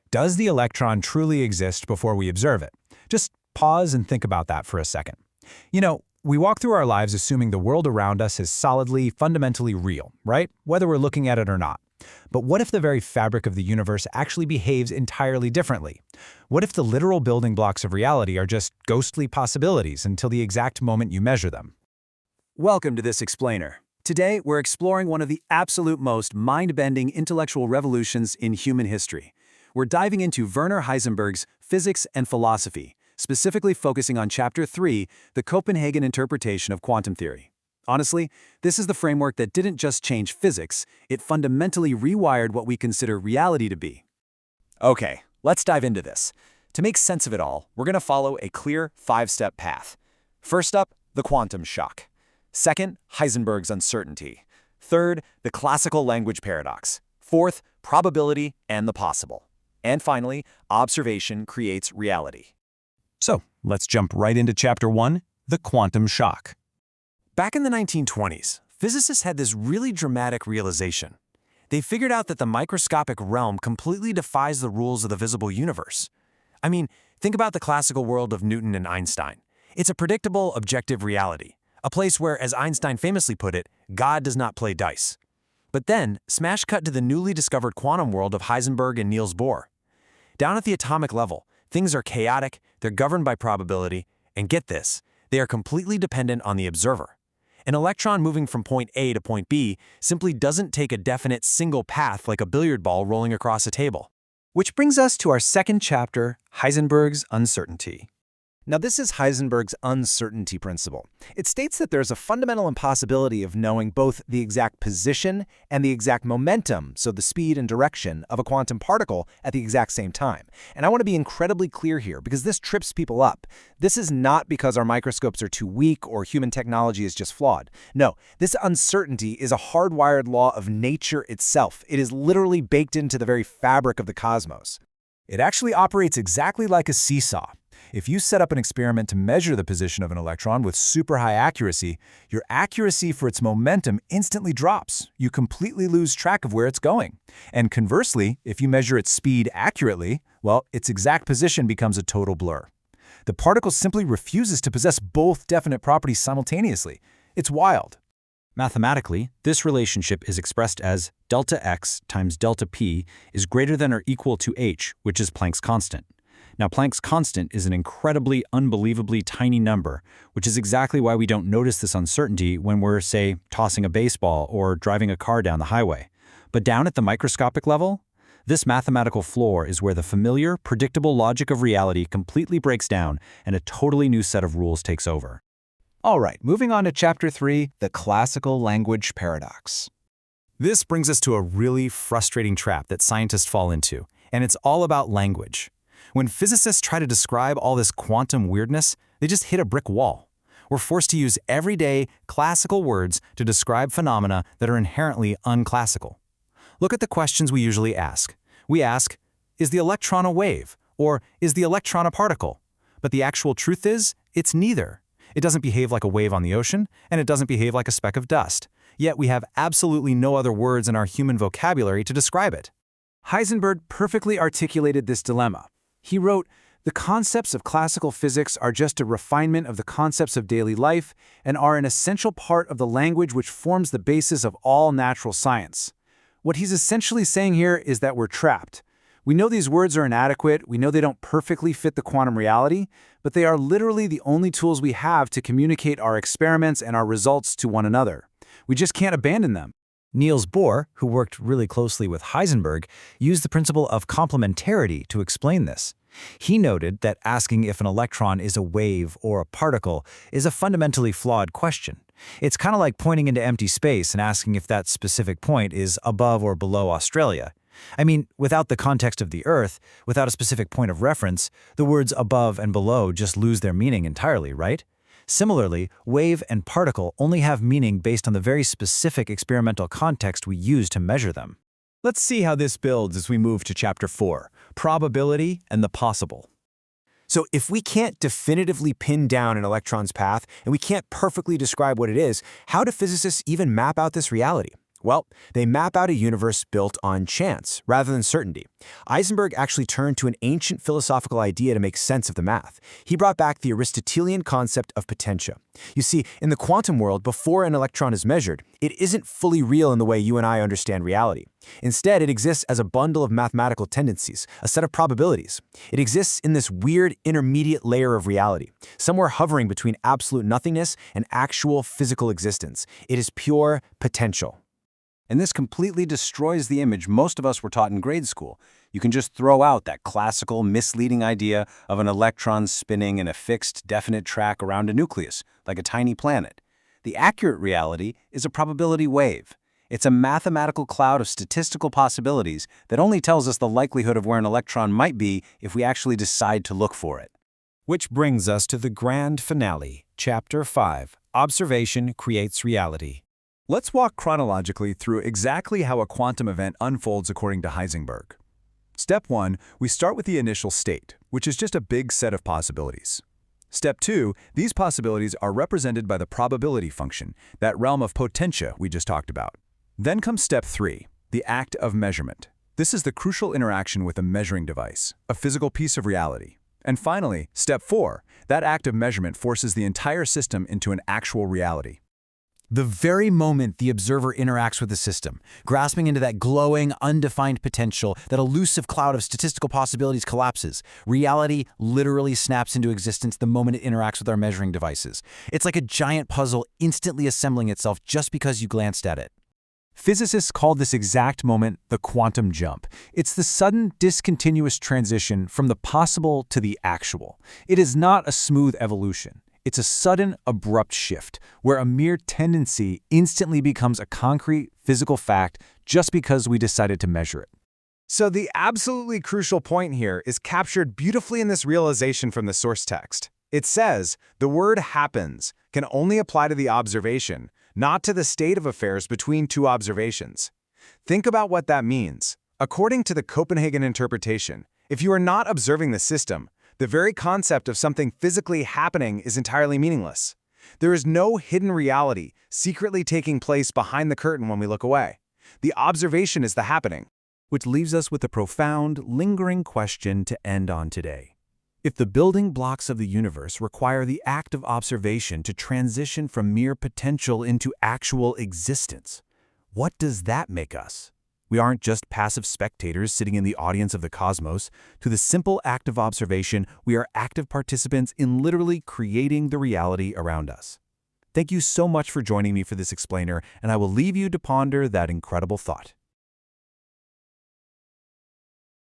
Does the electron truly exist before we observe it? Just pause and think about that for a second. We walk through our lives assuming the world around us is solidly, fundamentally real, right? Whether we're looking at it or not. But what if the very fabric of the universe actually behaves entirely differently? What if the literal building blocks of reality are just ghostly possibilities until the exact moment you measure them? Welcome to this explainer. Today, we're exploring one of the absolute most mind-bending intellectual revolutions in human history. We're diving into Werner Heisenberg's physics and philosophy, specifically focusing on Chapter 3, the Copenhagen Interpretation of quantum theory. Honestly, this is the framework that didn't just change physics, it fundamentally rewired what we consider reality to be. Okay, let's dive into this. To make sense of it all, we're going to follow a clear 5-step path. First up, the quantum shock. Second, Heisenberg's uncertainty. Third, the classical language paradox. Fourth, probability and the possible. And finally, observation creates reality. So, let's jump right into Chapter 1, the quantum shock. Back in the 1920s, physicists had this really dramatic realization. They figured out that the microscopic realm completely defies the rules of the visible universe. I mean, think about the classical world of Newton and Einstein. It's a predictable, objective reality. A place where, as Einstein famously put it, God does not play dice. But then, smash cut to the newly discovered quantum world of Heisenberg and Niels Bohr. Down at the atomic level, things are chaotic, they're governed by probability, and get this, they are completely dependent on the observer. An electron moving from point A to point B simply doesn't take a definite single path like a billiard ball rolling across a table. Which brings us to our second chapter, Heisenberg's uncertainty. Now, this is Heisenberg's uncertainty principle. It states that there's a fundamental impossibility of knowing both the exact position and the exact momentum, so the speed and direction, of a quantum particle at the exact same time. And I want to be incredibly clear here, because this trips people up. This is not because our microscopes are too weak or human technology is just flawed. No, this uncertainty is a hardwired law of nature itself. It is literally baked into the very fabric of the cosmos. It actually operates exactly like a seesaw. If you set up an experiment to measure the position of an electron with super high accuracy, your accuracy for its momentum instantly drops. You completely lose track of where it's going. And conversely, if you measure its speed accurately, well, its exact position becomes a total blur. The particle simply refuses to possess both definite properties simultaneously. It's wild. Mathematically, this relationship is expressed as delta x times delta p is greater than or equal to h, which is Planck's constant. Now, Planck's constant is an incredibly, unbelievably tiny number, which is exactly why we don't notice this uncertainty when we're, say, tossing a baseball or driving a car down the highway. But down at the microscopic level, this mathematical floor is where the familiar, predictable logic of reality completely breaks down and a totally new set of rules takes over. All right, moving on to Chapter 3, the classical language paradox. This brings us to a really frustrating trap that scientists fall into, and it's all about language. When physicists try to describe all this quantum weirdness, they just hit a brick wall. We're forced to use everyday, classical words to describe phenomena that are inherently unclassical. Look at the questions we usually ask. We ask, is the electron a wave? Or is the electron a particle? But the actual truth is, it's neither. It doesn't behave like a wave on the ocean, and it doesn't behave like a speck of dust. Yet we have absolutely no other words in our human vocabulary to describe it. Heisenberg perfectly articulated this dilemma. He wrote, "The concepts of classical physics are just a refinement of the concepts of daily life and are an essential part of the language which forms the basis of all natural science." What he's essentially saying here is that we're trapped. We know these words are inadequate, we know they don't perfectly fit the quantum reality, but they are literally the only tools we have to communicate our experiments and our results to one another. We just can't abandon them. Niels Bohr, who worked really closely with Heisenberg, used the principle of complementarity to explain this. He noted that asking if an electron is a wave or a particle is a fundamentally flawed question. It's kind of like pointing into empty space and asking if that specific point is above or below Australia. I mean, without the context of the Earth, without a specific point of reference, the words above and below just lose their meaning entirely, right? Similarly, wave and particle only have meaning based on the very specific experimental context we use to measure them. Let's see how this builds as we move to Chapter 4, Probability and the Possible. So if we can't definitively pin down an electron's path, and we can't perfectly describe what it is, how do physicists even map out this reality? Well, they map out a universe built on chance rather than certainty. Heisenberg actually turned to an ancient philosophical idea to make sense of the math. He brought back the Aristotelian concept of potentia. You see, in the quantum world, before an electron is measured, it isn't fully real in the way you and I understand reality. Instead, it exists as a bundle of mathematical tendencies, a set of probabilities. It exists in this weird intermediate layer of reality, somewhere hovering between absolute nothingness and actual physical existence. It is pure potential. And this completely destroys the image most of us were taught in grade school. You can just throw out that classical, misleading idea of an electron spinning in a fixed, definite track around a nucleus, like a tiny planet. The accurate reality is a probability wave. It's a mathematical cloud of statistical possibilities that only tells us the likelihood of where an electron might be if we actually decide to look for it. Which brings us to the grand finale, Chapter 5, Observation Creates Reality. Let's walk chronologically through exactly how a quantum event unfolds according to Heisenberg. Step 1, we start with the initial state, which is just a big set of possibilities. Step 2, these possibilities are represented by the probability function, that realm of potentia we just talked about. Then comes Step 3, the act of measurement. This is the crucial interaction with a measuring device, a physical piece of reality. And finally, Step 4, that act of measurement forces the entire system into an actual reality. The very moment the observer interacts with the system, grasping into that glowing, undefined potential, that elusive cloud of statistical possibilities collapses. Reality literally snaps into existence the moment it interacts with our measuring devices. It's like a giant puzzle instantly assembling itself just because you glanced at it. Physicists call this exact moment the quantum jump. It's the sudden, discontinuous transition from the possible to the actual. It is not a smooth evolution. It's a sudden, abrupt shift, where a mere tendency instantly becomes a concrete, physical fact just because we decided to measure it. So the absolutely crucial point here is captured beautifully in this realization from the source text. It says, the word happens can only apply to the observation, not to the state of affairs between two observations. Think about what that means. According to the Copenhagen Interpretation, if you are not observing the system, the very concept of something physically happening is entirely meaningless. There is no hidden reality secretly taking place behind the curtain when we look away. The observation is the happening. Which leaves us with a profound, lingering question to end on today. If the building blocks of the universe require the act of observation to transition from mere potential into actual existence, what does that make us? We aren't just passive spectators sitting in the audience of the cosmos. To the simple act of observation, we are active participants in literally creating the reality around us. Thank you so much for joining me for this explainer, and I will leave you to ponder that incredible thought.